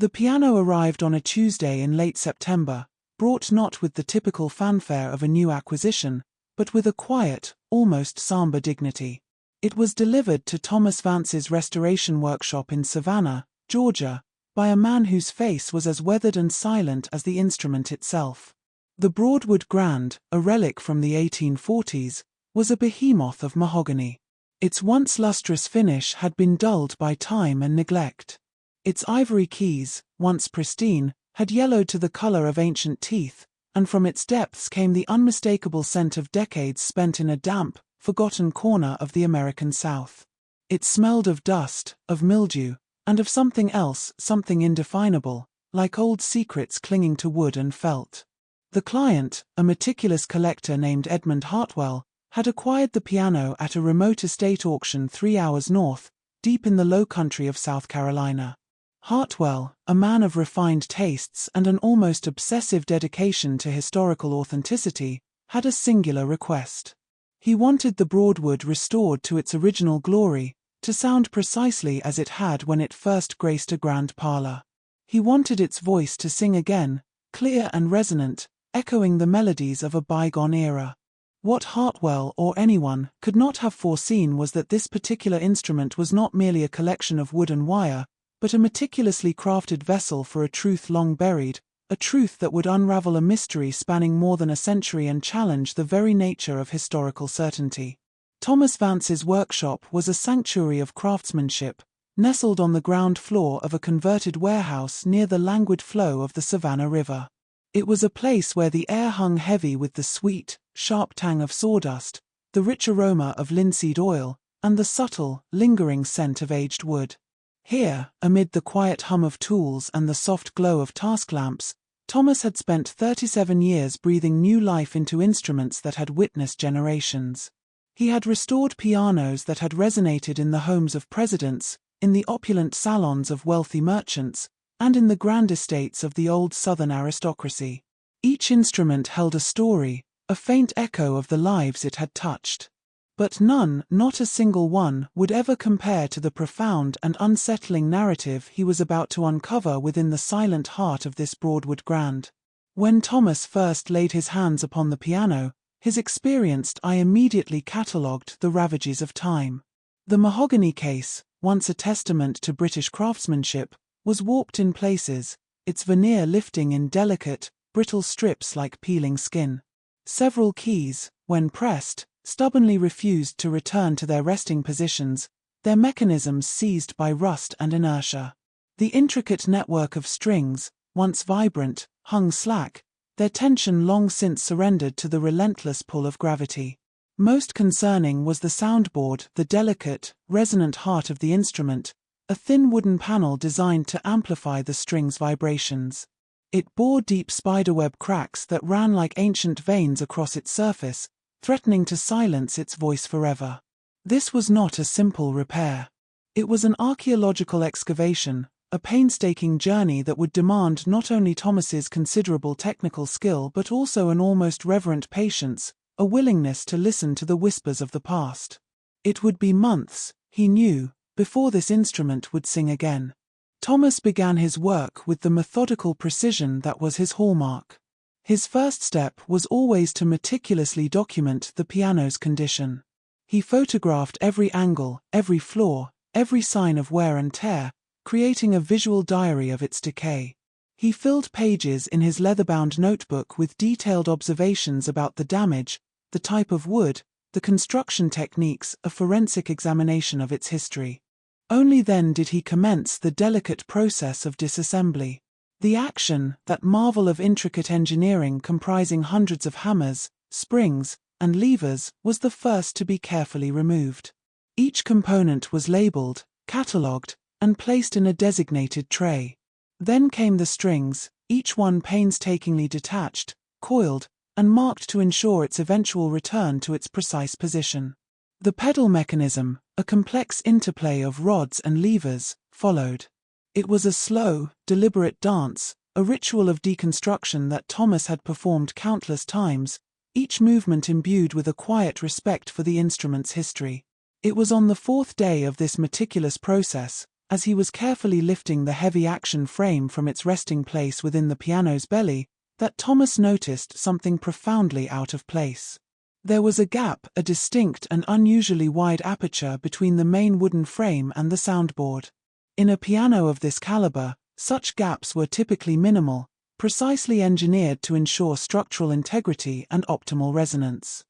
The piano arrived on a Tuesday in late September, brought not with the typical fanfare of a new acquisition, but with a quiet, almost somber dignity. It was delivered to Thomas Vance's restoration workshop in Savannah, Georgia, by a man whose face was as weathered and silent as the instrument itself. The Broadwood Grand, a relic from the 1840s, was a behemoth of mahogany. Its once lustrous finish had been dulled by time and neglect. Its ivory keys, once pristine, had yellowed to the color of ancient teeth, and from its depths came the unmistakable scent of decades spent in a damp, forgotten corner of the American South. It smelled of dust, of mildew, and of something else, something indefinable, like old secrets clinging to wood and felt. The client, a meticulous collector named Edmund Hartwell, had acquired the piano at a remote estate auction 3 hours north, deep in the low country of South Carolina. Hartwell, a man of refined tastes and an almost obsessive dedication to historical authenticity, had a singular request. He wanted the Broadwood restored to its original glory, to sound precisely as it had when it first graced a grand parlor. He wanted its voice to sing again, clear and resonant, echoing the melodies of a bygone era. What Hartwell or anyone could not have foreseen was that this particular instrument was not merely a collection of wood and wire, but a meticulously crafted vessel for a truth long buried, a truth that would unravel a mystery spanning more than a century and challenge the very nature of historical certainty. Thomas Vance's workshop was a sanctuary of craftsmanship, nestled on the ground floor of a converted warehouse near the languid flow of the Savannah River. It was a place where the air hung heavy with the sweet, sharp tang of sawdust, the rich aroma of linseed oil, and the subtle, lingering scent of aged wood. Here, amid the quiet hum of tools and the soft glow of task lamps, Thomas had spent 37 years breathing new life into instruments that had witnessed generations. He had restored pianos that had resonated in the homes of presidents, in the opulent salons of wealthy merchants, and in the grand estates of the old Southern aristocracy. Each instrument held a story, a faint echo of the lives it had touched. But none, not a single one, would ever compare to the profound and unsettling narrative he was about to uncover within the silent heart of this Broadwood Grand. When Thomas first laid his hands upon the piano, his experienced eye immediately catalogued the ravages of time. The mahogany case, once a testament to British craftsmanship, was warped in places, its veneer lifting in delicate, brittle strips like peeling skin. Several keys, when pressed, stubbornly refused to return to their resting positions, their mechanisms seized by rust and inertia. The intricate network of strings, once vibrant, hung slack, their tension long since surrendered to the relentless pull of gravity. Most concerning was the soundboard, the delicate, resonant heart of the instrument, a thin wooden panel designed to amplify the strings' vibrations. It bore deep spiderweb cracks that ran like ancient veins across its surface, threatening to silence its voice forever. This was not a simple repair. It was an archaeological excavation, a painstaking journey that would demand not only Thomas's considerable technical skill but also an almost reverent patience, a willingness to listen to the whispers of the past. It would be months, he knew, before this instrument would sing again. Thomas began his work with the methodical precision that was his hallmark. His first step was always to meticulously document the piano's condition. He photographed every angle, every flaw, every sign of wear and tear, creating a visual diary of its decay. He filled pages in his leather-bound notebook with detailed observations about the damage, the type of wood, the construction techniques, a forensic examination of its history. Only then did he commence the delicate process of disassembly. The action, that marvel of intricate engineering comprising hundreds of hammers, springs, and levers, was the first to be carefully removed. Each component was labeled, catalogued, and placed in a designated tray. Then came the strings, each one painstakingly detached, coiled, and marked to ensure its eventual return to its precise position. The pedal mechanism, a complex interplay of rods and levers, followed. It was a slow, deliberate dance, a ritual of deconstruction that Thomas had performed countless times, each movement imbued with a quiet respect for the instrument's history. It was on the fourth day of this meticulous process, As he was carefully lifting the heavy action frame from its resting place within the piano's belly, that Thomas noticed something profoundly out of place. There was a gap, a distinct and unusually wide aperture between the main wooden frame and the soundboard. In a piano of this caliber, such gaps were typically minimal, precisely engineered to ensure structural integrity and optimal resonance.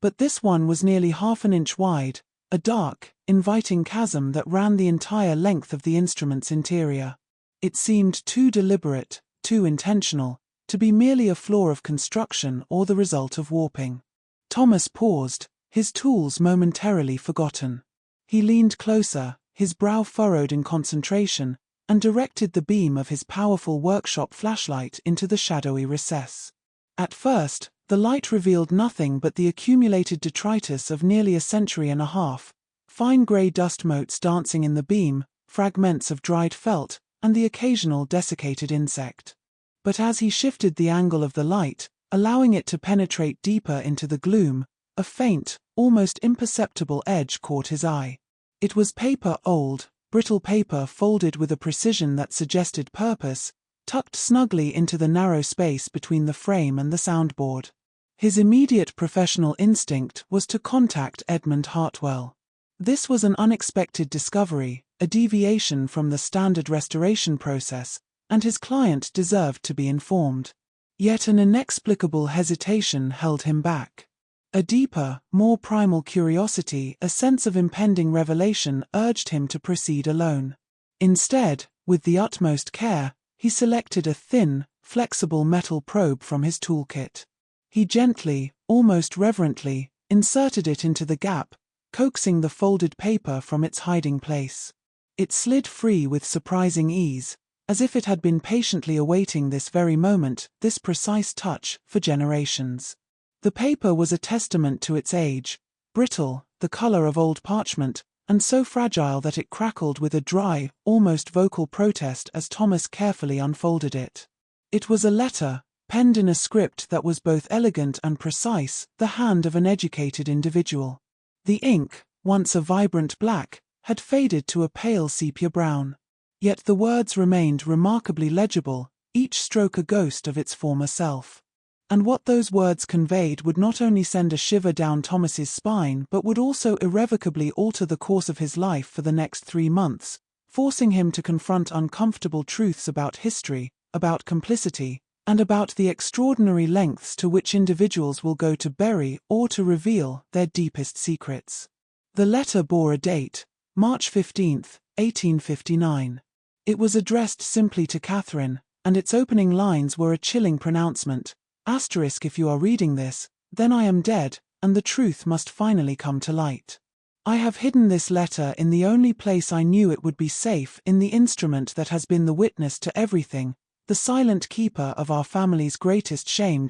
But this one was nearly half an inch wide, a dark, inviting chasm that ran the entire length of the instrument's interior. It seemed too deliberate, too intentional, to be merely a flaw of construction or the result of warping. Thomas paused, his tools momentarily forgotten. He leaned closer, his brow furrowed in concentration, and directed the beam of his powerful workshop flashlight into the shadowy recess. At first, the light revealed nothing but the accumulated detritus of nearly a century and a half, fine grey dust motes dancing in the beam, fragments of dried felt, and the occasional desiccated insect. But as he shifted the angle of the light, allowing it to penetrate deeper into the gloom, a faint, almost imperceptible edge caught his eye. It was paper, old, brittle paper folded with a precision that suggested purpose, tucked snugly into the narrow space between the frame and the soundboard. His immediate professional instinct was to contact Edmund Hartwell. This was an unexpected discovery, a deviation from the standard restoration process, and his client deserved to be informed. Yet an inexplicable hesitation held him back. A deeper, more primal curiosity, a sense of impending revelation urged him to proceed alone. Instead, with the utmost care, he selected a thin, flexible metal probe from his toolkit. He gently, almost reverently, inserted it into the gap, coaxing the folded paper from its hiding place. It slid free with surprising ease, as if it had been patiently awaiting this very moment, this precise touch, for generations. The paper was a testament to its age, brittle, the color of old parchment, and so fragile that it crackled with a dry, almost vocal protest as Thomas carefully unfolded it. It was a letter, penned in a script that was both elegant and precise, the hand of an educated individual. The ink, once a vibrant black, had faded to a pale sepia brown. Yet the words remained remarkably legible, each stroke a ghost of its former self. And what those words conveyed would not only send a shiver down Thomas's spine but would also irrevocably alter the course of his life for the next 3 months, forcing him to confront uncomfortable truths about history, about complicity, and about the extraordinary lengths to which individuals will go to bury or to reveal their deepest secrets. The letter bore a date, March 15, 1859. It was addressed simply to Catherine, and its opening lines were a chilling pronouncement, "If you are reading this, then I am dead, and the truth must finally come to light. I have hidden this letter in the only place I knew it would be safe, in the instrument that has been the witness to everything, the silent keeper of our family's greatest shame."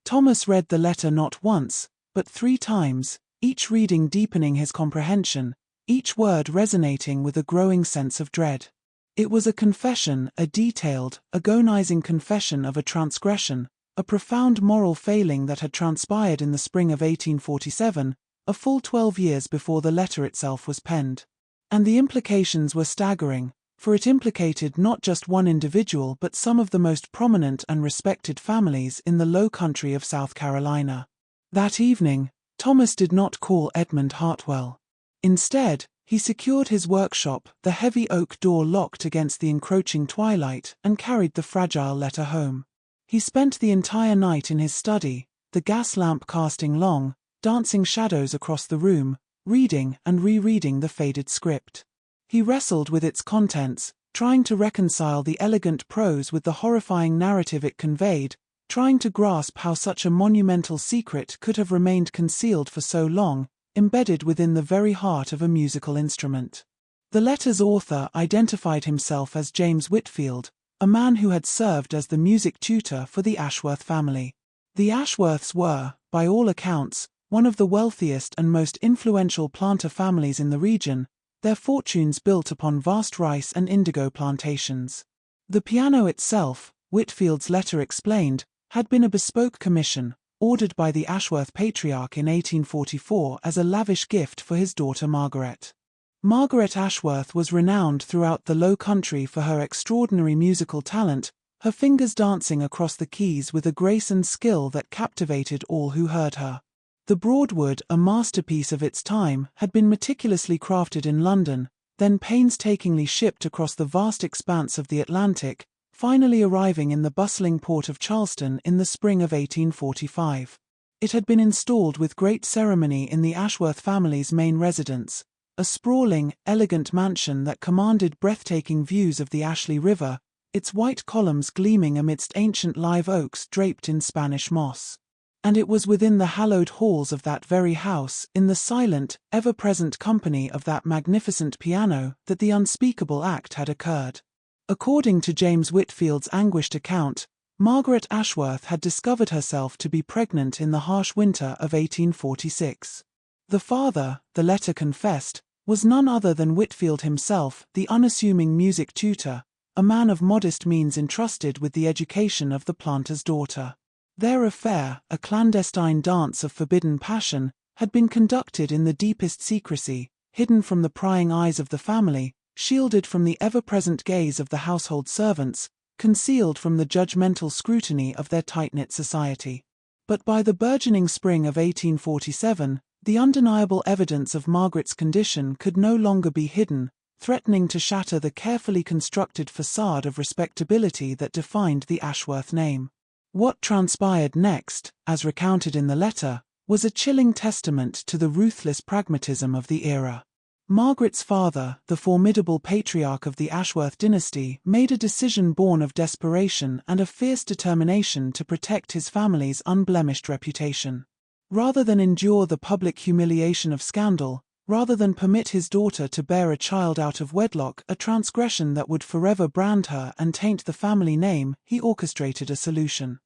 Thomas read the letter not once, but 3 times, each reading deepening his comprehension, each word resonating with a growing sense of dread. It was a confession, a detailed, agonizing confession of a transgression, a profound moral failing that had transpired in the spring of 1847, a full 12 years before the letter itself was penned. And the implications were staggering, for it implicated not just one individual but some of the most prominent and respected families in the low country of South Carolina. That evening, Thomas did not call Edmund Hartwell. Instead, he secured his workshop, the heavy oak door locked against the encroaching twilight, and carried the fragile letter home. He spent the entire night in his study, the gas lamp casting long, dancing shadows across the room, reading and rereading the faded script. He wrestled with its contents, trying to reconcile the elegant prose with the horrifying narrative it conveyed, trying to grasp how such a monumental secret could have remained concealed for so long, embedded within the very heart of a musical instrument. The letter's author identified himself as James Whitfield, a man who had served as the music tutor for the Ashworth family. The Ashworths were, by all accounts, one of the wealthiest and most influential planter families in the region, their fortunes built upon vast rice and indigo plantations. The piano itself, Whitfield's letter explained, had been a bespoke commission, ordered by the Ashworth patriarch in 1844 as a lavish gift for his daughter Margaret. Margaret Ashworth was renowned throughout the Low Country for her extraordinary musical talent, her fingers dancing across the keys with a grace and skill that captivated all who heard her. The Broadwood, a masterpiece of its time, had been meticulously crafted in London, then painstakingly shipped across the vast expanse of the Atlantic, finally arriving in the bustling port of Charleston in the spring of 1845. It had been installed with great ceremony in the Ashworth family's main residence, a sprawling, elegant mansion that commanded breathtaking views of the Ashley River, its white columns gleaming amidst ancient live oaks draped in Spanish moss. And it was within the hallowed halls of that very house, in the silent, ever-present company of that magnificent piano, that the unspeakable act had occurred. According to James Whitfield's anguished account, Margaret Ashworth had discovered herself to be pregnant in the harsh winter of 1846. The father, the letter confessed, was none other than Whitfield himself, the unassuming music tutor, a man of modest means entrusted with the education of the planter's daughter. Their affair, a clandestine dance of forbidden passion, had been conducted in the deepest secrecy, hidden from the prying eyes of the family, shielded from the ever-present gaze of the household servants, concealed from the judgmental scrutiny of their tight-knit society. But by the burgeoning spring of 1847, the undeniable evidence of Margaret's condition could no longer be hidden, threatening to shatter the carefully constructed facade of respectability that defined the Ashworth name. What transpired next, as recounted in the letter, was a chilling testament to the ruthless pragmatism of the era. Margaret's father, the formidable patriarch of the Ashworth dynasty, made a decision born of desperation and a fierce determination to protect his family's unblemished reputation. Rather than endure the public humiliation of scandal, rather than permit his daughter to bear a child out of wedlock, a transgression that would forever brand her and taint the family name, he orchestrated a solution.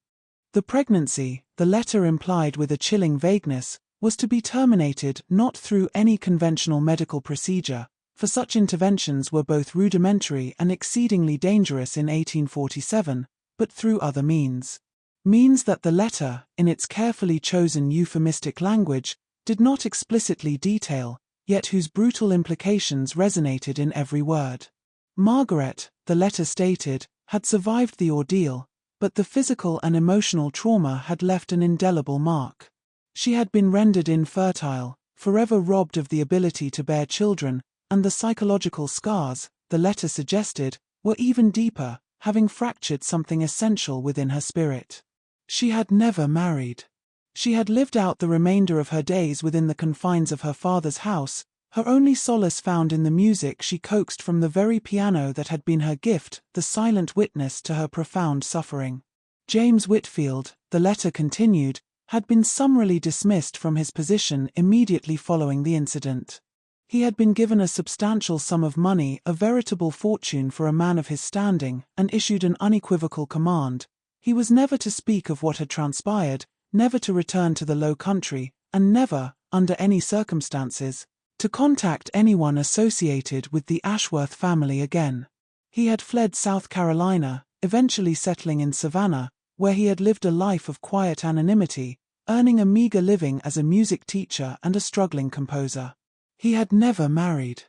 The pregnancy, the letter implied with a chilling vagueness, was to be terminated not through any conventional medical procedure, for such interventions were both rudimentary and exceedingly dangerous in 1847, but through other means. Means that the letter, in its carefully chosen euphemistic language, did not explicitly detail, yet whose brutal implications resonated in every word. Margaret, the letter stated, had survived the ordeal, but the physical and emotional trauma had left an indelible mark. She had been rendered infertile, forever robbed of the ability to bear children, and the psychological scars, the letter suggested, were even deeper, having fractured something essential within her spirit. She had never married. She had lived out the remainder of her days within the confines of her father's house, her only solace found in the music she coaxed from the very piano that had been her gift, the silent witness to her profound suffering. James Whitfield, the letter continued, had been summarily dismissed from his position immediately following the incident. He had been given a substantial sum of money, a veritable fortune for a man of his standing, and issued an unequivocal command. He was never to speak of what had transpired, never to return to the Low Country, and never, under any circumstances, to contact anyone associated with the Ashworth family again. He had fled South Carolina, eventually settling in Savannah, where he had lived a life of quiet anonymity, earning a meager living as a music teacher and a struggling composer. He had never married.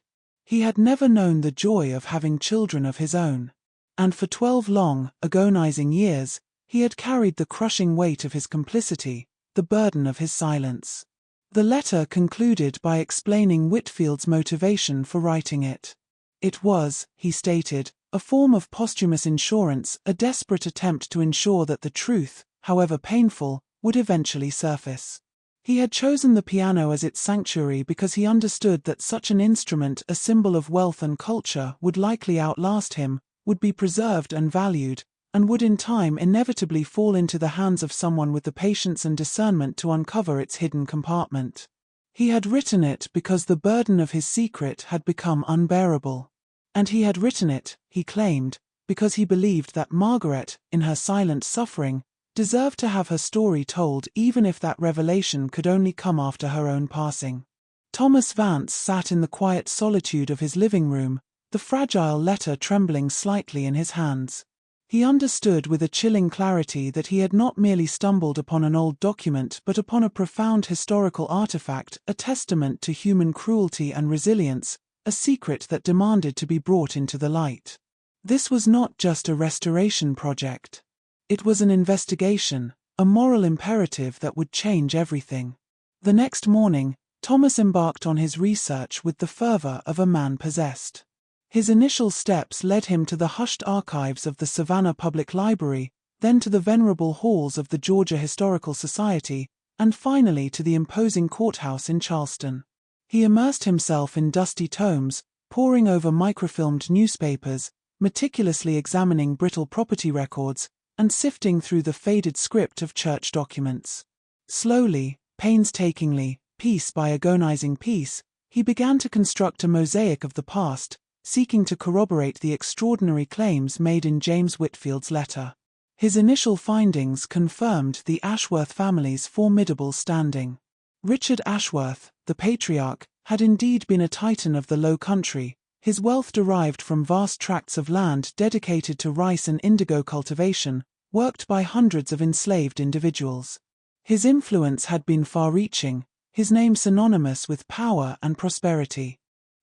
He had never known the joy of having children of his own. And for 12 long, agonizing years, he had carried the crushing weight of his complicity, the burden of his silence. The letter concluded by explaining Whitfield's motivation for writing it. It was, he stated, a form of posthumous insurance, a desperate attempt to ensure that the truth, however painful, would eventually surface. He had chosen the piano as its sanctuary because he understood that such an instrument, a symbol of wealth and culture, would likely outlast him, would be preserved and valued, and would in time inevitably fall into the hands of someone with the patience and discernment to uncover its hidden compartment. He had written it because the burden of his secret had become unbearable. And he had written it, he claimed, because he believed that Margaret, in her silent suffering, deserved to have her story told, even if that revelation could only come after her own passing. Thomas Vance sat in the quiet solitude of his living room, the fragile letter trembling slightly in his hands. He understood with a chilling clarity that he had not merely stumbled upon an old document but upon a profound historical artifact, a testament to human cruelty and resilience, a secret that demanded to be brought into the light. This was not just a restoration project. It was an investigation, a moral imperative that would change everything. The next morning, Thomas embarked on his research with the fervor of a man possessed. His initial steps led him to the hushed archives of the Savannah Public Library, then to the venerable halls of the Georgia Historical Society, and finally to the imposing courthouse in Charleston. He immersed himself in dusty tomes, poring over microfilmed newspapers, meticulously examining brittle property records, and sifting through the faded script of church documents. Slowly, painstakingly, piece by agonizing piece, he began to construct a mosaic of the past, seeking to corroborate the extraordinary claims made in James Whitfield's letter. His initial findings confirmed the Ashworth family's formidable standing. Richard Ashworth, the patriarch, had indeed been a titan of the Low Country, his wealth derived from vast tracts of land dedicated to rice and indigo cultivation, worked by hundreds of enslaved individuals. His influence had been far-reaching, his name synonymous with power and prosperity.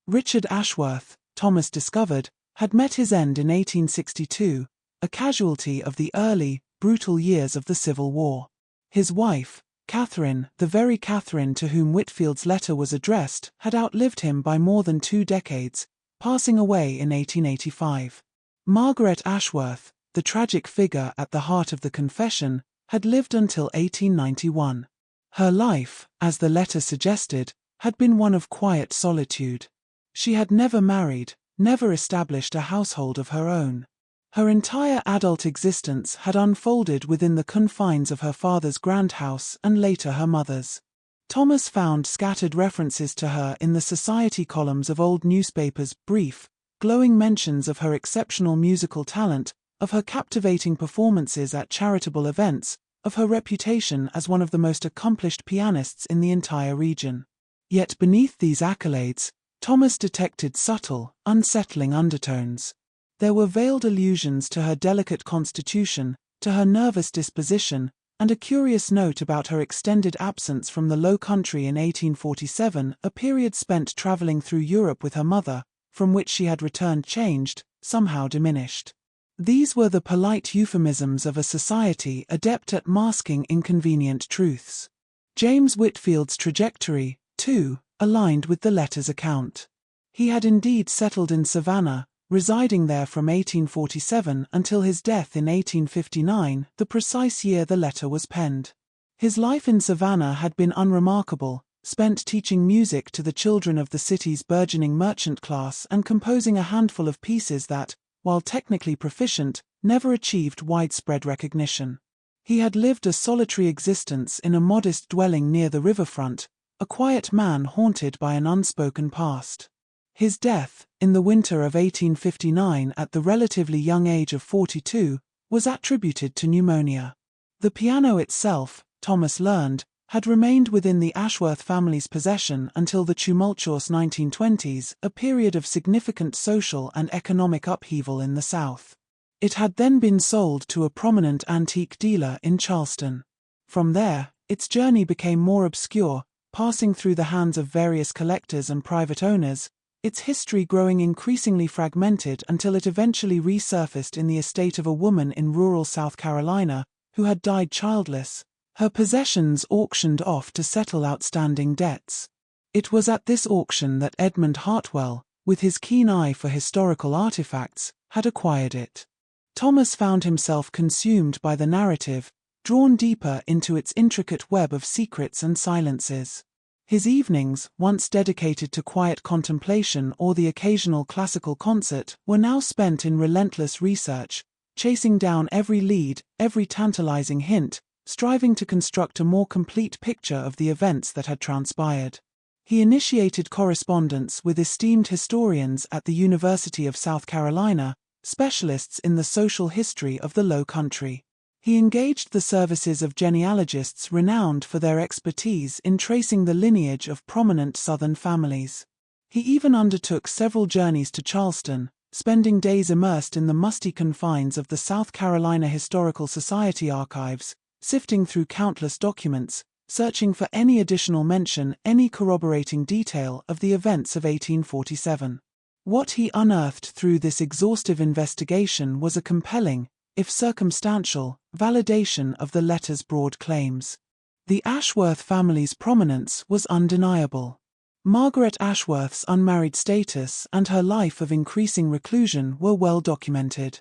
Richard Ashworth, Thomas discovered, had met his end in 1862, a casualty of the early, brutal years of the Civil War. His wife, Catherine, the very Catherine to whom Whitfield's letter was addressed, had outlived him by more than 2 decades, passing away in 1885. Margaret Ashworth, the tragic figure at the heart of the confession, had lived until 1891. Her life, as the letter suggested, had been one of quiet solitude. She had never married, never established a household of her own. Her entire adult existence had unfolded within the confines of her father's grand house and later her mother's. Thomas found scattered references to her in the society columns of old newspapers, brief, glowing mentions of her exceptional musical talent, of her captivating performances at charitable events, of her reputation as one of the most accomplished pianists in the entire region. Yet beneath these accolades, Thomas detected subtle, unsettling undertones. There were veiled allusions to her delicate constitution, to her nervous disposition, and a curious note about her extended absence from the Low Country in 1847, a period spent traveling through Europe with her mother, from which she had returned changed, somehow diminished. These were the polite euphemisms of a society adept at masking inconvenient truths. James Whitfield's trajectory, too, aligned with the letter's account. He had indeed settled in Savannah, residing there from 1847 until his death in 1859, the precise year the letter was penned. His life in Savannah had been unremarkable, spent teaching music to the children of the city's burgeoning merchant class and composing a handful of pieces that, while technically proficient, never achieved widespread recognition. He had lived a solitary existence in a modest dwelling near the riverfront, a quiet man haunted by an unspoken past. His death, in the winter of 1859 at the relatively young age of 42, was attributed to pneumonia. The piano itself, Thomas learned, had remained within the Ashworth family's possession until the tumultuous 1920s, a period of significant social and economic upheaval in the South. It had then been sold to a prominent antique dealer in Charleston. From there, its journey became more obscure, passing through the hands of various collectors and private owners, its history growing increasingly fragmented until it eventually resurfaced in the estate of a woman in rural South Carolina, who had died childless, her possessions auctioned off to settle outstanding debts. It was at this auction that Edmund Hartwell, with his keen eye for historical artifacts, had acquired it. Thomas found himself consumed by the narrative, drawn deeper into its intricate web of secrets and silences. His evenings, once dedicated to quiet contemplation or the occasional classical concert, were now spent in relentless research, chasing down every lead, every tantalizing hint, striving to construct a more complete picture of the events that had transpired. He initiated correspondence with esteemed historians at the University of South Carolina, specialists in the social history of the Low Country. He engaged the services of genealogists renowned for their expertise in tracing the lineage of prominent Southern families. He even undertook several journeys to Charleston, spending days immersed in the musty confines of the South Carolina Historical Society archives, sifting through countless documents, searching for any additional mention, any corroborating detail of the events of 1847. What he unearthed through this exhaustive investigation was a compelling, if circumstantial, validation of the letter's broad claims. The Ashworth family's prominence was undeniable. Margaret Ashworth's unmarried status and her life of increasing reclusion were well documented.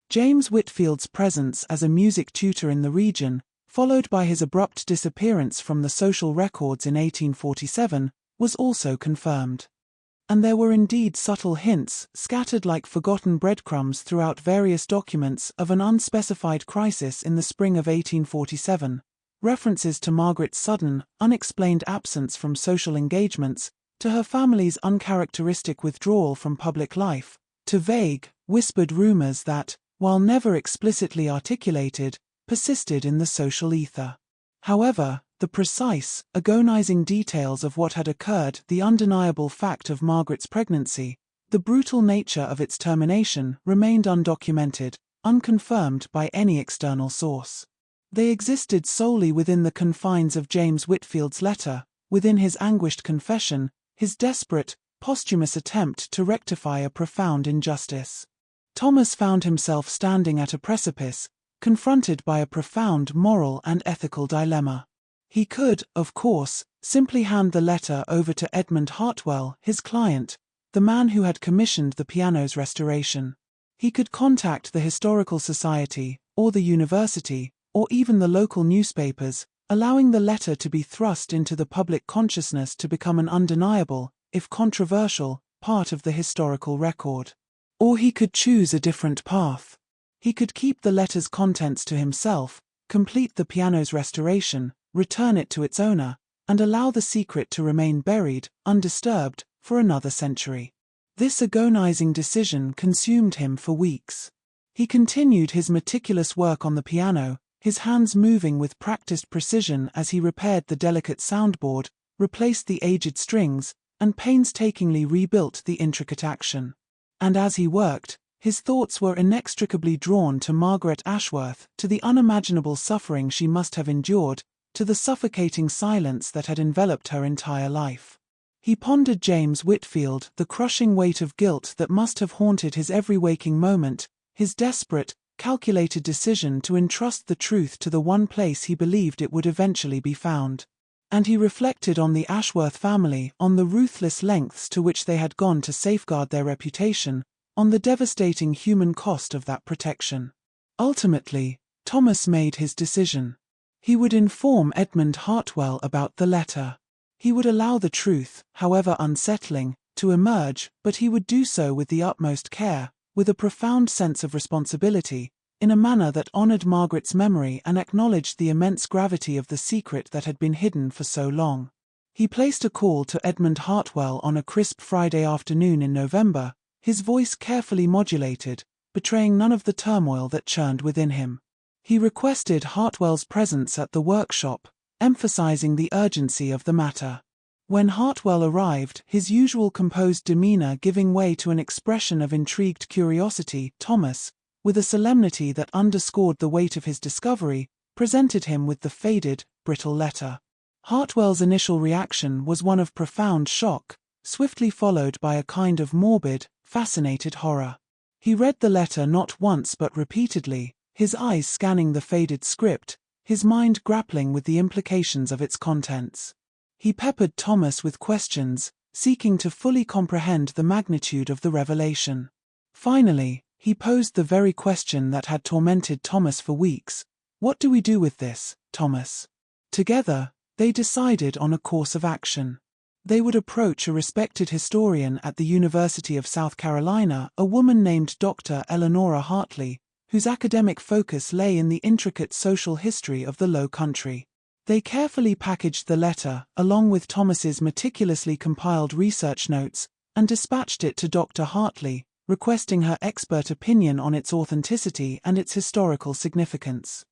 James Whitfield's presence as a music tutor in the region, followed by his abrupt disappearance from the social records in 1847, was also confirmed. And there were indeed subtle hints, scattered like forgotten breadcrumbs throughout various documents, of an unspecified crisis in the spring of 1847, references to Margaret's sudden, unexplained absence from social engagements, to her family's uncharacteristic withdrawal from public life, to vague, whispered rumors that, while never explicitly articulated, persisted in the social ether. However, the precise, agonizing details of what had occurred, the undeniable fact of Margaret's pregnancy, the brutal nature of its termination, remained undocumented, unconfirmed by any external source. They existed solely within the confines of James Whitfield's letter, within his anguished confession, his desperate, posthumous attempt to rectify a profound injustice. Thomas found himself standing at a precipice, confronted by a profound moral and ethical dilemma. He could, of course, simply hand the letter over to Edmund Hartwell, his client, the man who had commissioned the piano's restoration. He could contact the Historical Society, or the university, or even the local newspapers, allowing the letter to be thrust into the public consciousness to become an undeniable, if controversial, part of the historical record. Or he could choose a different path. He could keep the letter's contents to himself, complete the piano's restoration, return it to its owner, and allow the secret to remain buried, undisturbed, for another century. This agonizing decision consumed him for weeks. He continued his meticulous work on the piano, his hands moving with practiced precision as he repaired the delicate soundboard, replaced the aged strings, and painstakingly rebuilt the intricate action. And as he worked, his thoughts were inextricably drawn to Margaret Ashworth, to the unimaginable suffering she must have endured, to the suffocating silence that had enveloped her entire life. He pondered James Whitfield, the crushing weight of guilt that must have haunted his every waking moment, his desperate, calculated decision to entrust the truth to the one place he believed it would eventually be found. And he reflected on the Ashworth family, on the ruthless lengths to which they had gone to safeguard their reputation, on the devastating human cost of that protection. Ultimately, Thomas made his decision. He would inform Edmund Hartwell about the letter. He would allow the truth, however unsettling, to emerge, but he would do so with the utmost care, with a profound sense of responsibility, in a manner that honored Margaret's memory and acknowledged the immense gravity of the secret that had been hidden for so long. He placed a call to Edmund Hartwell on a crisp Friday afternoon in November, his voice carefully modulated, betraying none of the turmoil that churned within him. He requested Hartwell's presence at the workshop, emphasizing the urgency of the matter. When Hartwell arrived, his usual composed demeanor giving way to an expression of intrigued curiosity, Thomas, with a solemnity that underscored the weight of his discovery, presented him with the faded, brittle letter. Hartwell's initial reaction was one of profound shock, swiftly followed by a kind of morbid, fascinated horror. He read the letter not once but repeatedly, his eyes scanning the faded script, his mind grappling with the implications of its contents. He peppered Thomas with questions, seeking to fully comprehend the magnitude of the revelation. Finally, he posed the very question that had tormented Thomas for weeks. "What do we do with this, Thomas?" Together, they decided on a course of action. They would approach a respected historian at the University of South Carolina, a woman named Dr. Eleanora Hartley, whose academic focus lay in the intricate social history of the Low Country. They carefully packaged the letter, along with Thomas's meticulously compiled research notes, and dispatched it to Dr. Hartley, requesting her expert opinion on its authenticity and its historical significance.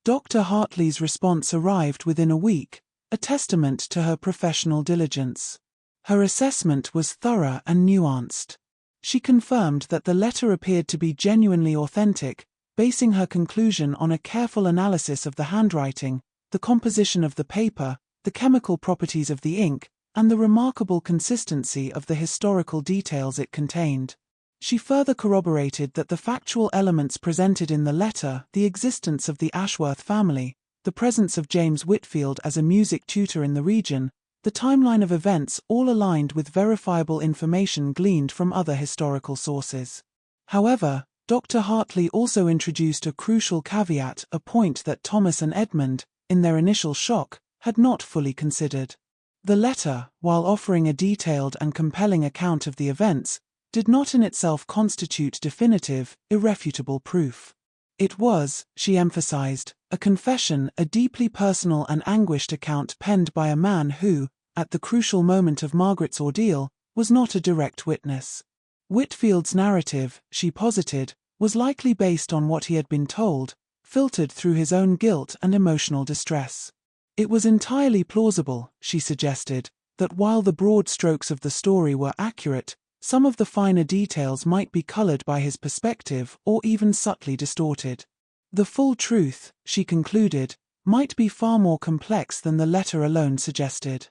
Dr. Hartley's response arrived within a week, a testament to her professional diligence. Her assessment was thorough and nuanced. She confirmed that the letter appeared to be genuinely authentic, basing her conclusion on a careful analysis of the handwriting, the composition of the paper, the chemical properties of the ink, and the remarkable consistency of the historical details it contained. She further corroborated that the factual elements presented in the letter, the existence of the Ashworth family, the presence of James Whitfield as a music tutor in the region, the timeline of events all aligned with verifiable information gleaned from other historical sources. However, Dr. Hartley also introduced a crucial caveat, a point that Thomas and Edmund, in their initial shock, had not fully considered. The letter, while offering a detailed and compelling account of the events, did not in itself constitute definitive, irrefutable proof. It was, she emphasized, a confession, a deeply personal and anguished account penned by a man who, at the crucial moment of Margaret's ordeal, was not a direct witness. Whitfield's narrative, she posited, was likely based on what he had been told, filtered through his own guilt and emotional distress. It was entirely plausible, she suggested, that while the broad strokes of the story were accurate, some of the finer details might be colored by his perspective or even subtly distorted. The full truth, she concluded, might be far more complex than the letter alone suggested.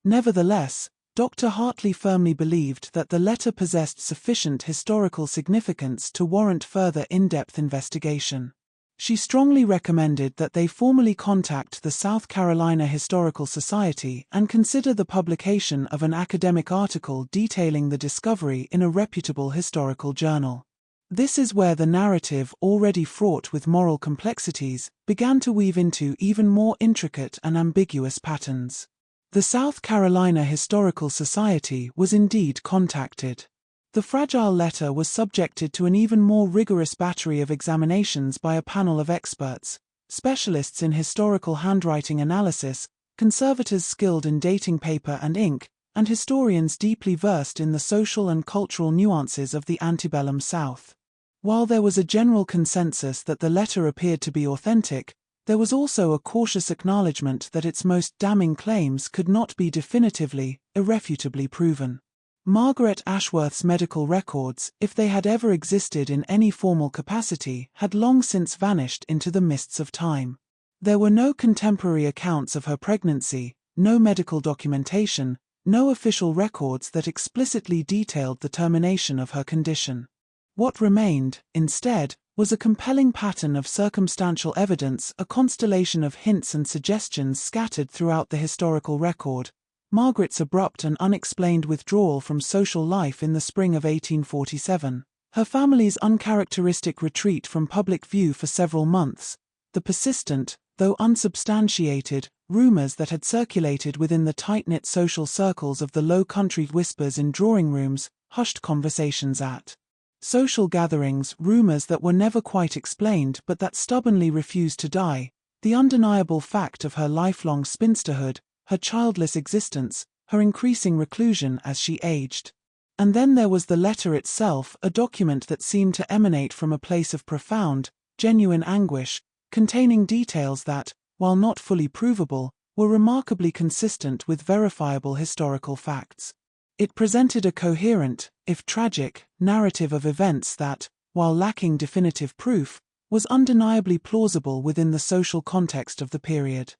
Nevertheless, Dr. Hartley firmly believed that the letter possessed sufficient historical significance to warrant further in-depth investigation. She strongly recommended that they formally contact the South Carolina Historical Society and consider the publication of an academic article detailing the discovery in a reputable historical journal. This is where the narrative, already fraught with moral complexities, began to weave into even more intricate and ambiguous patterns. The South Carolina Historical Society was indeed contacted. The fragile letter was subjected to an even more rigorous battery of examinations by a panel of experts, specialists in historical handwriting analysis, conservators skilled in dating paper and ink, and historians deeply versed in the social and cultural nuances of the antebellum South. While there was a general consensus that the letter appeared to be authentic, there was also a cautious acknowledgement that its most damning claims could not be definitively, irrefutably proven. Margaret Ashworth's medical records, if they had ever existed in any formal capacity, had long since vanished into the mists of time. There were no contemporary accounts of her pregnancy, no medical documentation, no official records that explicitly detailed the termination of her condition. What remained, instead, was a compelling pattern of circumstantial evidence, a constellation of hints and suggestions scattered throughout the historical record. Margaret's abrupt and unexplained withdrawal from social life in the spring of 1847, her family's uncharacteristic retreat from public view for several months, the persistent, though unsubstantiated, rumors that had circulated within the tight-knit social circles of the Low Country, whispers in drawing rooms, hushed conversations at social gatherings, rumors that were never quite explained but that stubbornly refused to die, the undeniable fact of her lifelong spinsterhood, her childless existence, her increasing reclusion as she aged. And then there was the letter itself, a document that seemed to emanate from a place of profound, genuine anguish, containing details that, while not fully provable, were remarkably consistent with verifiable historical facts. It presented a coherent, if tragic, narrative of events that, while lacking definitive proof, was undeniably plausible within the social context of the period.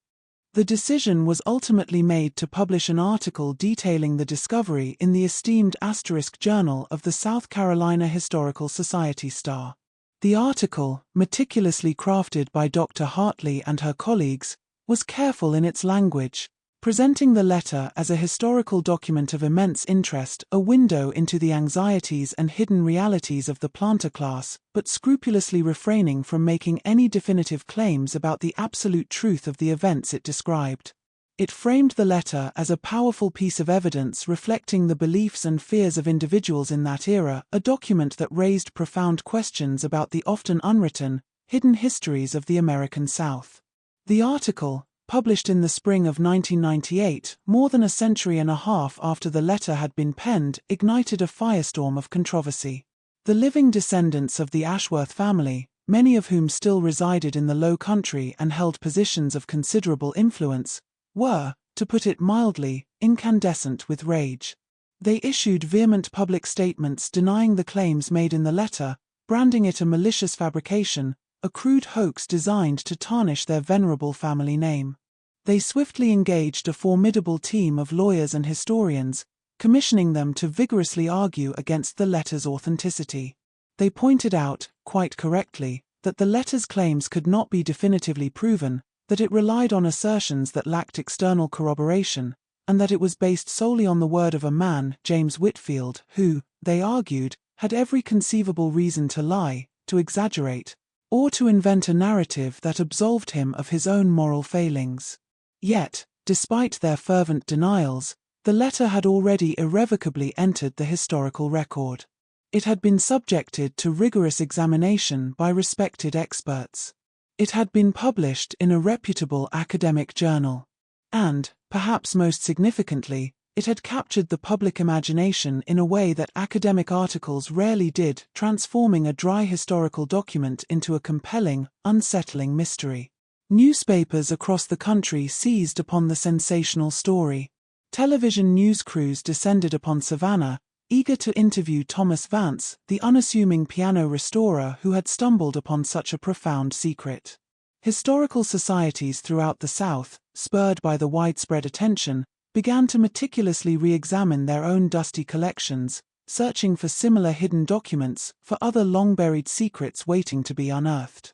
The decision was ultimately made to publish an article detailing the discovery in the esteemed * Journal of the South Carolina Historical Society Star. The article, meticulously crafted by Dr. Hartley and her colleagues, was careful in its language, presenting the letter as a historical document of immense interest, a window into the anxieties and hidden realities of the planter class, but scrupulously refraining from making any definitive claims about the absolute truth of the events it described. It framed the letter as a powerful piece of evidence reflecting the beliefs and fears of individuals in that era, a document that raised profound questions about the often unwritten, hidden histories of the American South. The article, published in the spring of 1998, more than a century and a half after the letter had been penned, ignited a firestorm of controversy. The living descendants of the Ashworth family, many of whom still resided in the Low Country and held positions of considerable influence, were, to put it mildly, incandescent with rage. They issued vehement public statements denying the claims made in the letter, branding it a malicious fabrication, a crude hoax designed to tarnish their venerable family name. They swiftly engaged a formidable team of lawyers and historians, commissioning them to vigorously argue against the letter's authenticity. They pointed out, quite correctly, that the letter's claims could not be definitively proven, that it relied on assertions that lacked external corroboration, and that it was based solely on the word of a man, James Whitfield, who, they argued, had every conceivable reason to lie, to exaggerate, or to invent a narrative that absolved him of his own moral failings. Yet, despite their fervent denials, the letter had already irrevocably entered the historical record. It had been subjected to rigorous examination by respected experts. It had been published in a reputable academic journal. And, perhaps most significantly, it had captured the public imagination in a way that academic articles rarely did, transforming a dry historical document into a compelling, unsettling mystery. Newspapers across the country seized upon the sensational story. Television news crews descended upon Savannah, eager to interview Thomas Vance, the unassuming piano restorer who had stumbled upon such a profound secret. Historical societies throughout the South, spurred by the widespread attention, began to meticulously re-examine their own dusty collections, searching for similar hidden documents, for other long-buried secrets waiting to be unearthed.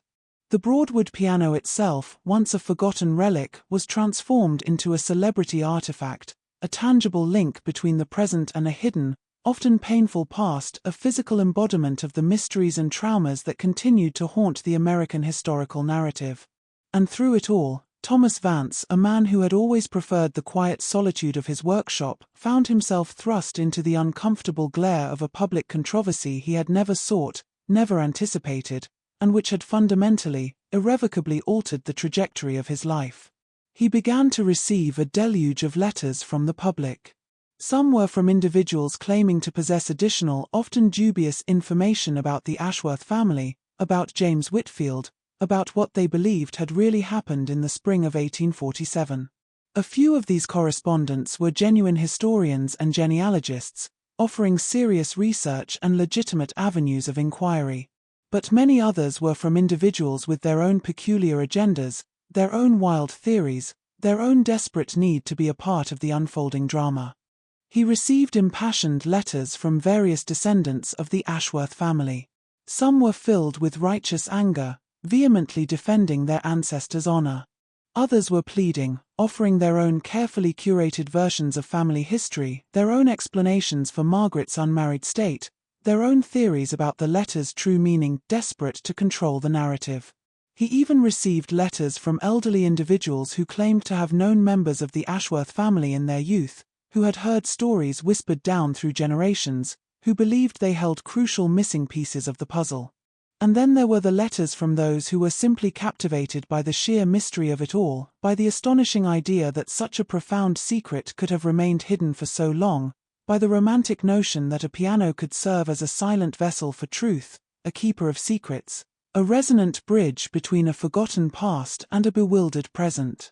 The Broadwood piano itself, once a forgotten relic, was transformed into a celebrity artifact, a tangible link between the present and a hidden, often painful past, a physical embodiment of the mysteries and traumas that continued to haunt the American historical narrative. And through it all, Thomas Vance, a man who had always preferred the quiet solitude of his workshop, found himself thrust into the uncomfortable glare of a public controversy he had never sought, never anticipated, and which had fundamentally, irrevocably altered the trajectory of his life. He began to receive a deluge of letters from the public. Some were from individuals claiming to possess additional, often dubious information about the Ashworth family, about James Whitfield, about what they believed had really happened in the spring of 1847. A few of these correspondents were genuine historians and genealogists, offering serious research and legitimate avenues of inquiry. But many others were from individuals with their own peculiar agendas, their own wild theories, their own desperate need to be a part of the unfolding drama. He received impassioned letters from various descendants of the Ashworth family. Some were filled with righteous anger, vehemently defending their ancestors' honor. Others were pleading, offering their own carefully curated versions of family history, their own explanations for Margaret's unmarried state, their own theories about the letter's true meaning, desperate to control the narrative. He even received letters from elderly individuals who claimed to have known members of the Ashworth family in their youth, who had heard stories whispered down through generations, who believed they held crucial missing pieces of the puzzle. And then there were the letters from those who were simply captivated by the sheer mystery of it all, by the astonishing idea that such a profound secret could have remained hidden for so long, by the romantic notion that a piano could serve as a silent vessel for truth, a keeper of secrets, a resonant bridge between a forgotten past and a bewildered present.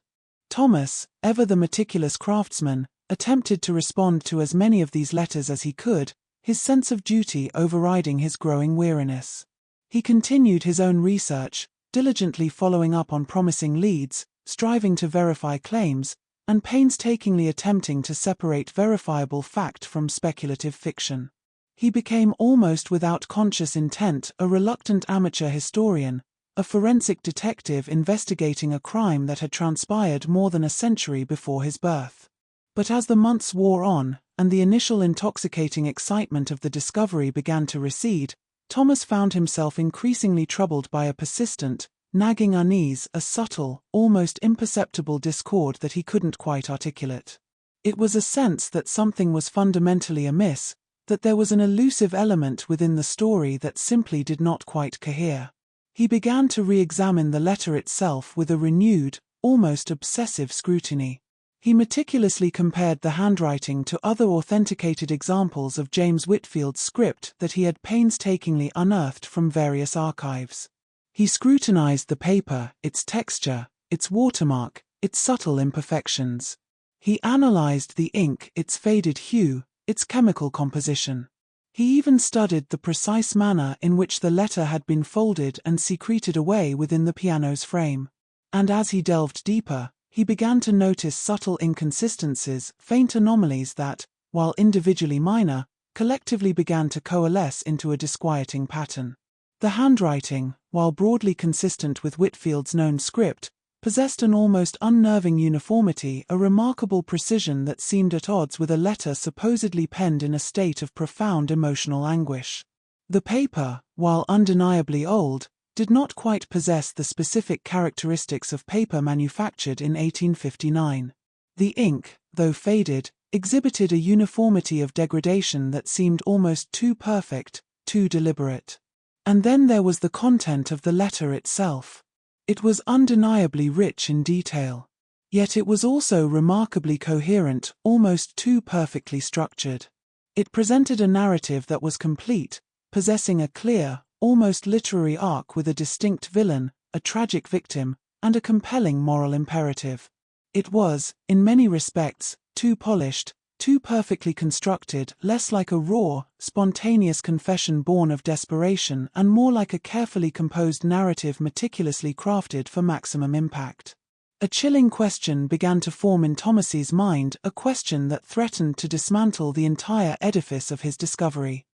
Thomas, ever the meticulous craftsman, attempted to respond to as many of these letters as he could, his sense of duty overriding his growing weariness. He continued his own research, diligently following up on promising leads, striving to verify claims, and painstakingly attempting to separate verifiable fact from speculative fiction. He became almost without conscious intent a reluctant amateur historian, a forensic detective investigating a crime that had transpired more than a century before his birth. But as the months wore on, and the initial intoxicating excitement of the discovery began to recede, Thomas found himself increasingly troubled by a persistent, nagging unease, a subtle, almost imperceptible discord that he couldn't quite articulate. It was a sense that something was fundamentally amiss, that there was an elusive element within the story that simply did not quite cohere. He began to re-examine the letter itself with a renewed, almost obsessive scrutiny. He meticulously compared the handwriting to other authenticated examples of James Whitfield's script that he had painstakingly unearthed from various archives. He scrutinized the paper, its texture, its watermark, its subtle imperfections. He analyzed the ink, its faded hue, its chemical composition. He even studied the precise manner in which the letter had been folded and secreted away within the piano's frame. And as he delved deeper, he began to notice subtle inconsistencies, faint anomalies that, while individually minor, collectively began to coalesce into a disquieting pattern. The handwriting, while broadly consistent with Whitfield's known script, possessed an almost unnerving uniformity, a remarkable precision that seemed at odds with a letter supposedly penned in a state of profound emotional anguish. The paper, while undeniably old, did not quite possess the specific characteristics of paper manufactured in 1859. The ink, though faded, exhibited a uniformity of degradation that seemed almost too perfect, too deliberate. And then there was the content of the letter itself. It was undeniably rich in detail. Yet it was also remarkably coherent, almost too perfectly structured. It presented a narrative that was complete, possessing a clear, almost literary arc with a distinct villain, a tragic victim, and a compelling moral imperative. It was, in many respects, too polished, too perfectly constructed, less like a raw, spontaneous confession born of desperation and more like a carefully composed narrative meticulously crafted for maximum impact. A chilling question began to form in Thomas's mind, a question that threatened to dismantle the entire edifice of his discovery.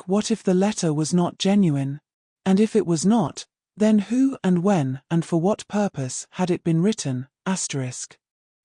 What if the letter was not genuine? And if it was not, then who and when and for what purpose had it been written?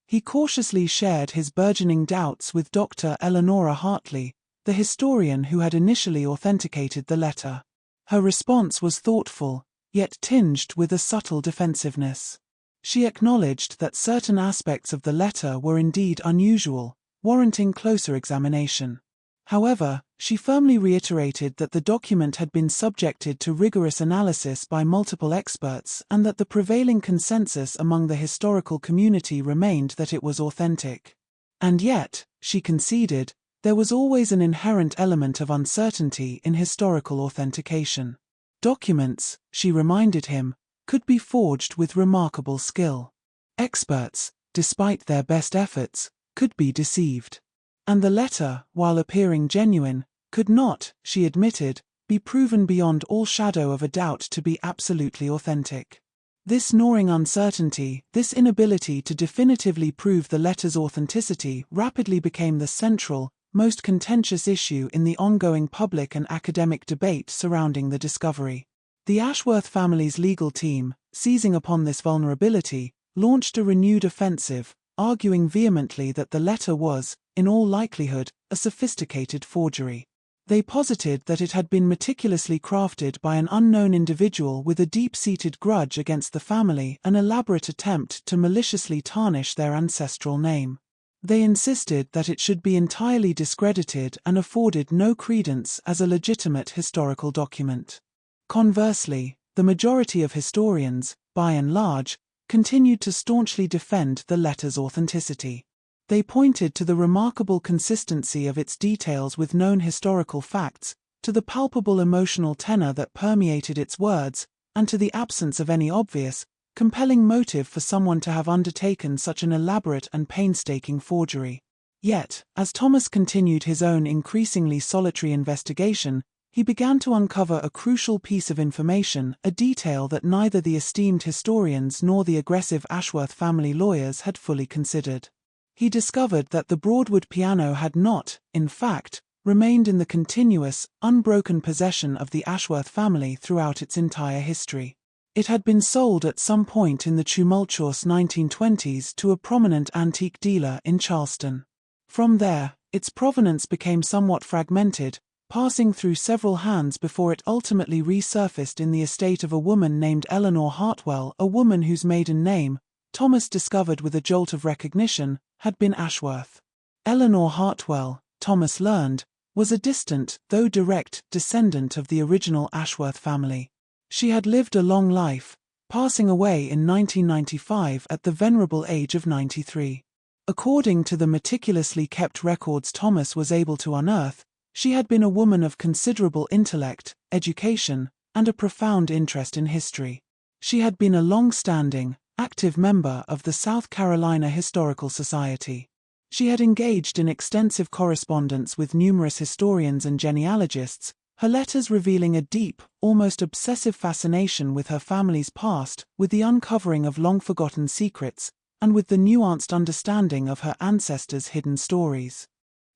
He cautiously shared his burgeoning doubts with Dr. Eleanora Hartley, the historian who had initially authenticated the letter. Her response was thoughtful, yet tinged with a subtle defensiveness. She acknowledged that certain aspects of the letter were indeed unusual, warranting closer examination. However, she firmly reiterated that the document had been subjected to rigorous analysis by multiple experts and that the prevailing consensus among the historical community remained that it was authentic. And yet, she conceded, there was always an inherent element of uncertainty in historical authentication. Documents, she reminded him, could be forged with remarkable skill. Experts, despite their best efforts, could be deceived. And the letter, while appearing genuine, could not, she admitted, be proven beyond all shadow of a doubt to be absolutely authentic. This gnawing uncertainty, this inability to definitively prove the letter's authenticity, rapidly became the central, most contentious issue in the ongoing public and academic debate surrounding the discovery. The Ashworth family's legal team, seizing upon this vulnerability, launched a renewed offensive, arguing vehemently that the letter was, in all likelihood, a sophisticated forgery. They posited that it had been meticulously crafted by an unknown individual with a deep-seated grudge against the family, an elaborate attempt to maliciously tarnish their ancestral name. They insisted that it should be entirely discredited and afforded no credence as a legitimate historical document. Conversely, the majority of historians, by and large, continued to staunchly defend the letter's authenticity. They pointed to the remarkable consistency of its details with known historical facts, to the palpable emotional tenor that permeated its words, and to the absence of any obvious, compelling motive for someone to have undertaken such an elaborate and painstaking forgery. Yet, as Thomas continued his own increasingly solitary investigation, he began to uncover a crucial piece of information, a detail that neither the esteemed historians nor the aggressive Ashworth family lawyers had fully considered. He discovered that the Broadwood piano had not, in fact, remained in the continuous, unbroken possession of the Ashworth family throughout its entire history. It had been sold at some point in the tumultuous 1920s to a prominent antique dealer in Charleston. From there, its provenance became somewhat fragmented, passing through several hands before it ultimately resurfaced in the estate of a woman named Eleanor Hartwell, a woman whose maiden name, Thomas discovered with a jolt of recognition, had been Ashworth. Eleanor Hartwell, Thomas learned, was a distant, though direct, descendant of the original Ashworth family. She had lived a long life, passing away in 1995 at the venerable age of 93. According to the meticulously kept records Thomas was able to unearth, she had been a woman of considerable intellect, education, and a profound interest in history. She had been a long-standing, active member of the South Carolina Historical Society. She had engaged in extensive correspondence with numerous historians and genealogists, her letters revealing a deep, almost obsessive fascination with her family's past, with the uncovering of long-forgotten secrets, and with the nuanced understanding of her ancestors' hidden stories.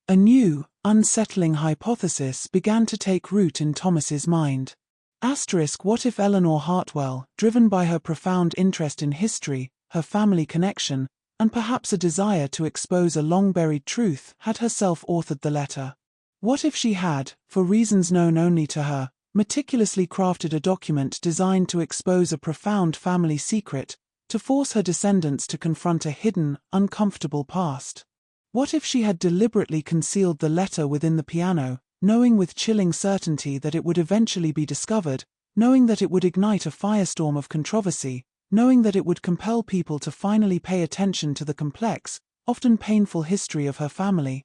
A new, unsettling hypothesis began to take root in Thomas's mind. What if Eleanor Hartwell, driven by her profound interest in history, her family connection, and perhaps a desire to expose a long-buried truth, had herself authored the letter? What if she had, for reasons known only to her, meticulously crafted a document designed to expose a profound family secret, to force her descendants to confront a hidden, uncomfortable past? What if she had deliberately concealed the letter within the piano, knowing with chilling certainty that it would eventually be discovered, knowing that it would ignite a firestorm of controversy, knowing that it would compel people to finally pay attention to the complex, often painful history of her family?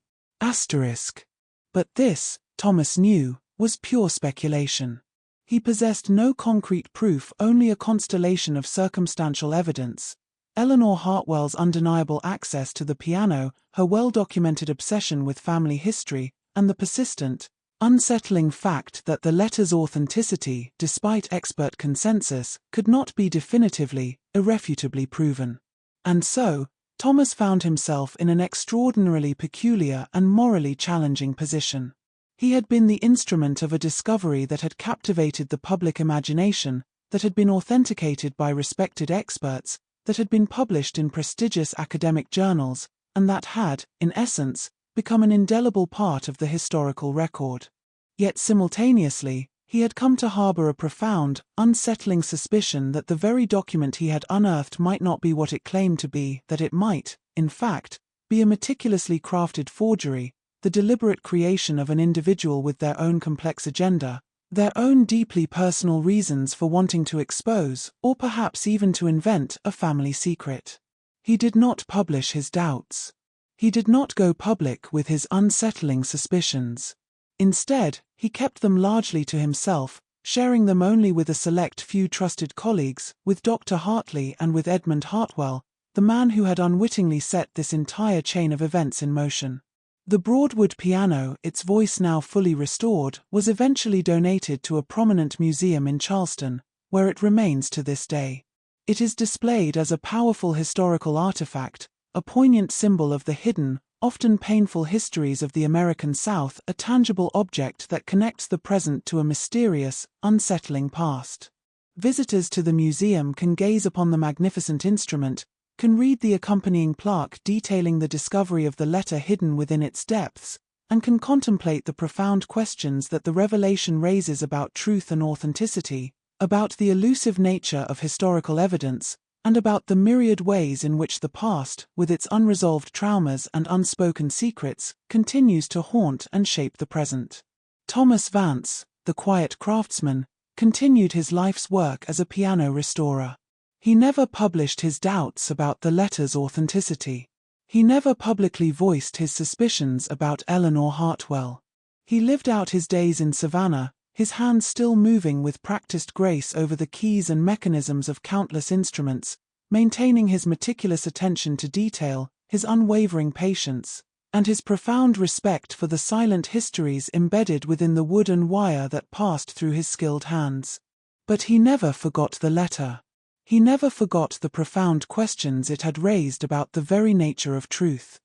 But this, Thomas knew, was pure speculation. He possessed no concrete proof, only a constellation of circumstantial evidence. Eleanor Hartwell's undeniable access to the piano, her well-documented obsession with family history, and the persistent, unsettling fact that the letter's authenticity, despite expert consensus, could not be definitively, irrefutably proven. And so, Thomas found himself in an extraordinarily peculiar and morally challenging position. He had been the instrument of a discovery that had captivated the public imagination, that had been authenticated by respected experts, that had been published in prestigious academic journals, and that had, in essence, become an indelible part of the historical record. Yet simultaneously, he had come to harbor a profound, unsettling suspicion that the very document he had unearthed might not be what it claimed to be, that it might, in fact, be a meticulously crafted forgery, the deliberate creation of an individual with their own complex agenda, their own deeply personal reasons for wanting to expose, or perhaps even to invent, a family secret. He did not publish his doubts. He did not go public with his unsettling suspicions. Instead, he kept them largely to himself, sharing them only with a select few trusted colleagues, with Dr. Hartley and with Edmund Hartwell, the man who had unwittingly set this entire chain of events in motion. The Broadwood piano, its voice now fully restored, was eventually donated to a prominent museum in Charleston, where it remains to this day. It is displayed as a powerful historical artifact, a poignant symbol of the hidden, often painful histories of the American South, a tangible object that connects the present to a mysterious, unsettling past. Visitors to the museum can gaze upon the magnificent instrument, can read the accompanying plaque detailing the discovery of the letter hidden within its depths, and can contemplate the profound questions that the revelation raises about truth and authenticity, about the elusive nature of historical evidence, and about the myriad ways in which the past, with its unresolved traumas and unspoken secrets, continues to haunt and shape the present. Thomas Vance, the quiet craftsman, continued his life's work as a piano restorer. He never published his doubts about the letter's authenticity. He never publicly voiced his suspicions about Eleanor Hartwell. He lived out his days in Savannah, his hands still moving with practiced grace over the keys and mechanisms of countless instruments, maintaining his meticulous attention to detail, his unwavering patience, and his profound respect for the silent histories embedded within the wood and wire that passed through his skilled hands. But he never forgot the letter. He never forgot the profound questions it had raised about the very nature of truth.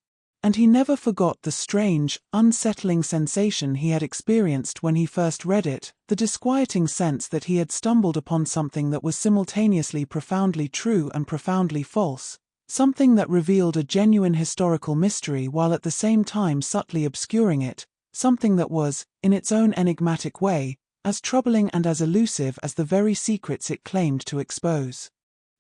And he never forgot the strange, unsettling sensation he had experienced when he first read it, the disquieting sense that he had stumbled upon something that was simultaneously profoundly true and profoundly false, something that revealed a genuine historical mystery while at the same time subtly obscuring it, something that was, in its own enigmatic way, as troubling and as elusive as the very secrets it claimed to expose.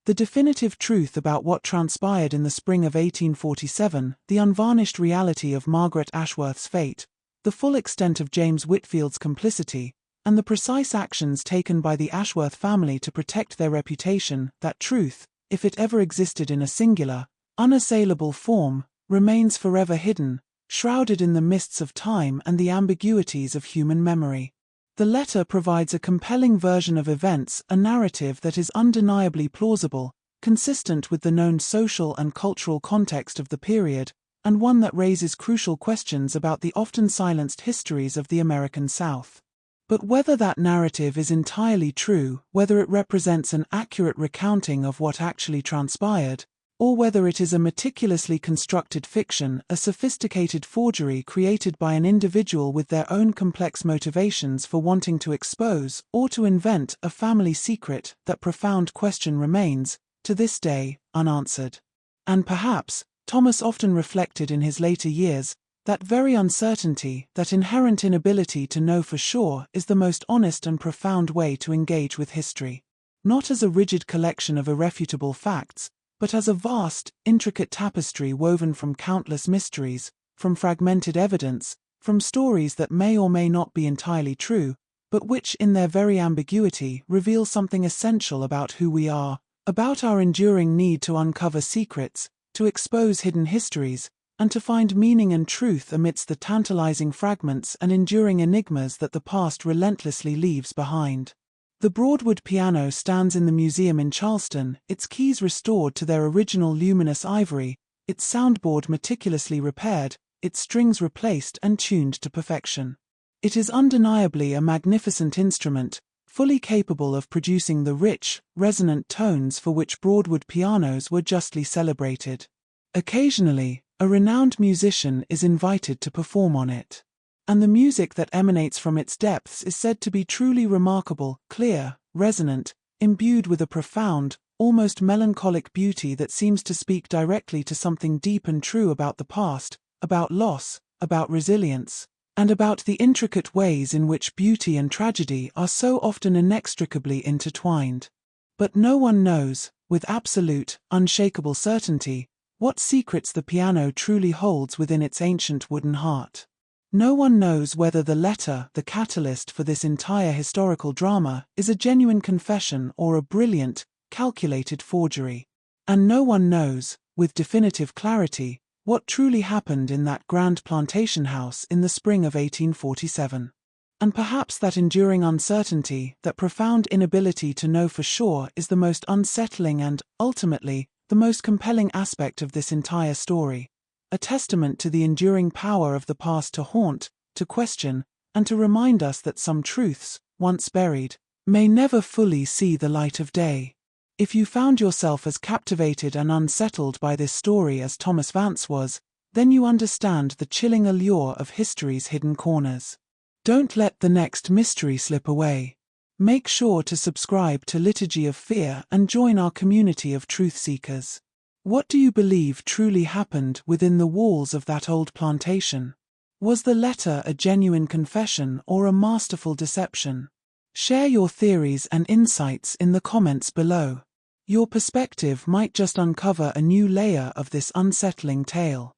The definitive truth about what transpired in the spring of 1847, the unvarnished reality of Margaret Ashworth's fate, the full extent of James Whitfield's complicity, and the precise actions taken by the Ashworth family to protect their reputation, that truth, if it ever existed in a singular, unassailable form, remains forever hidden, shrouded in the mists of time and the ambiguities of human memory. The letter provides a compelling version of events, a narrative that is undeniably plausible, consistent with the known social and cultural context of the period, and one that raises crucial questions about the often silenced histories of the American South. But whether that narrative is entirely true, whether it represents an accurate recounting of what actually transpired, or whether it is a meticulously constructed fiction, a sophisticated forgery created by an individual with their own complex motivations for wanting to expose or to invent a family secret, that profound question remains, to this day, unanswered. And perhaps, Thomas often reflected in his later years, that very uncertainty, that inherent inability to know for sure, is the most honest and profound way to engage with history. Not as a rigid collection of irrefutable facts, but as a vast, intricate tapestry woven from countless mysteries, from fragmented evidence, from stories that may or may not be entirely true, but which in their very ambiguity reveal something essential about who we are, about our enduring need to uncover secrets, to expose hidden histories, and to find meaning and truth amidst the tantalizing fragments and enduring enigmas that the past relentlessly leaves behind. The Broadwood piano stands in the museum in Charleston, its keys restored to their original luminous ivory, its soundboard meticulously repaired, its strings replaced and tuned to perfection. It is undeniably a magnificent instrument, fully capable of producing the rich, resonant tones for which Broadwood pianos were justly celebrated. Occasionally, a renowned musician is invited to perform on it, and the music that emanates from its depths is said to be truly remarkable, clear, resonant, imbued with a profound, almost melancholic beauty that seems to speak directly to something deep and true about the past, about loss, about resilience, and about the intricate ways in which beauty and tragedy are so often inextricably intertwined. But no one knows, with absolute, unshakable certainty, what secrets the piano truly holds within its ancient wooden heart. No one knows whether the letter, the catalyst for this entire historical drama, is a genuine confession or a brilliant, calculated forgery. And no one knows, with definitive clarity, what truly happened in that grand plantation house in the spring of 1847. And perhaps that enduring uncertainty, that profound inability to know for sure, is the most unsettling and, ultimately, the most compelling aspect of this entire story, a testament to the enduring power of the past to haunt, to question, and to remind us that some truths, once buried, may never fully see the light of day. If you found yourself as captivated and unsettled by this story as Thomas Vance was, then you understand the chilling allure of history's hidden corners. Don't let the next mystery slip away. Make sure to subscribe to Liturgy of Fear and join our community of truth seekers. What do you believe truly happened within the walls of that old plantation? Was the letter a genuine confession or a masterful deception? Share your theories and insights in the comments below. Your perspective might just uncover a new layer of this unsettling tale.